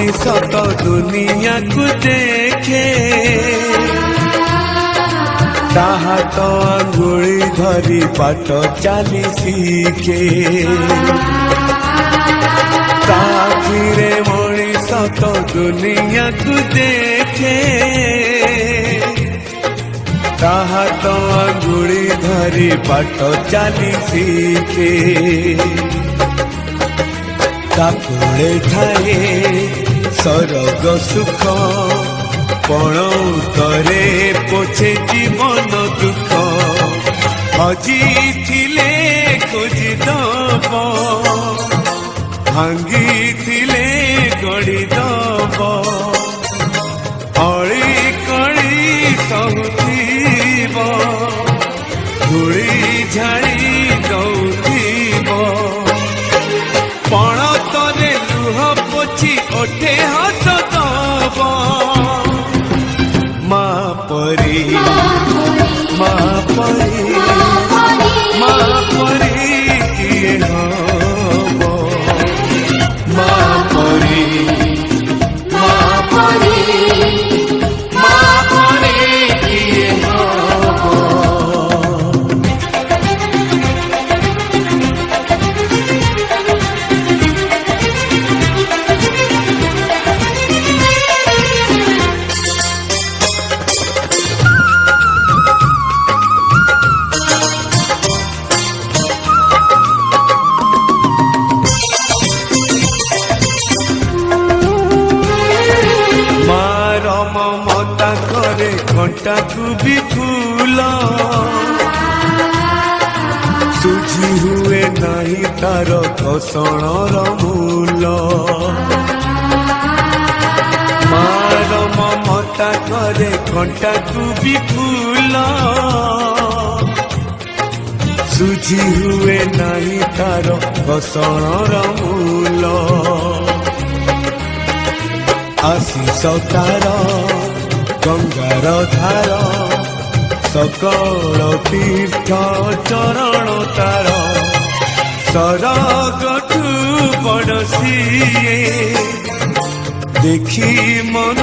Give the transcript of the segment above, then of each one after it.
मनीष तो दुनिया को देखे ताहा तो अंगुली धरी बाट चली शिखे ताखिरे मनीष तो दुनिया को देखे ताहा तो अंगुली धरी बाट चली शिखे ताकुले ठाए सरग सुख पण उतरे पोछे जीवन दुख हजी थिले खोजी दब भांगी थिले गड़ी दब अड़ी कड़ी सहुथीब धूली झाड़ी दौथीब पण तरे लुह पोछी ओठे हस दब माँ परी माँ परी माँ परी किए हब माँ परी माँ परी माँ परी किए हब ममता करे घंटा को भी फूल सुझी हुए नहीं तार घसणर मूल मार ममता करे घंटा को भी फूल सुझी हुए नहीं तार घसणर मूल आशीष तार गंगार धार सकल तीर्थ चरण तार सरगठू बड़ सीए देखी मन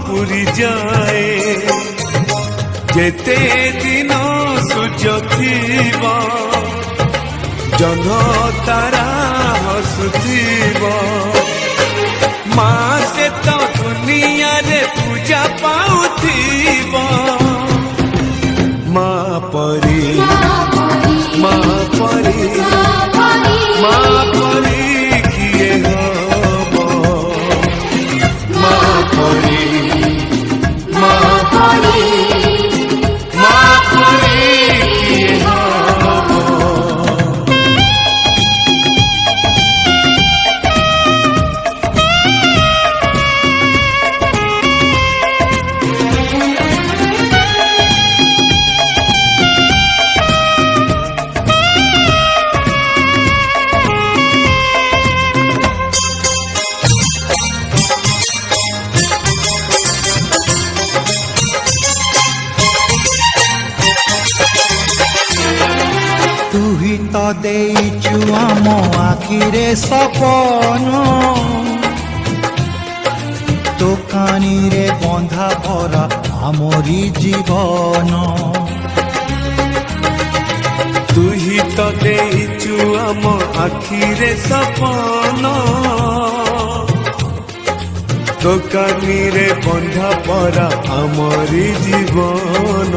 पूरी जाए जेते दिन सूर्य थीब जह्न तारा हसुथीब माँ से तो दुनिया रे पूजा पाउथीब माँ परी माँ परी माँ परी किए हब माँ परी माँ परी माँ परी किए हब तू ही तो देइचु आम आखिरे सपन दोकानी रे बंधा भरा आमरी जीवन तू ही तो देइचु आम आखिरे सपन दोकानी रे बंधा परा आमरी जीवन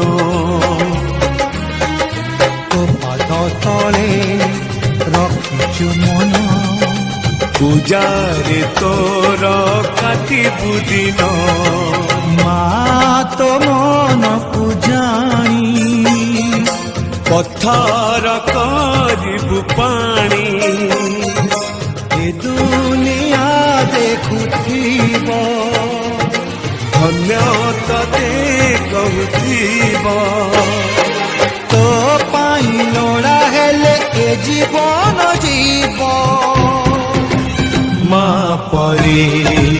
तले रखिचु मन पूजारे तोर काटिबु दिन माँ तो मन पूजाणी पत्थर करिबु पानी ए दुनिया देखुथीब धन्य तते कहूथीब तो पाई लोड़ा हेले ए जीवन जीव माँ परी।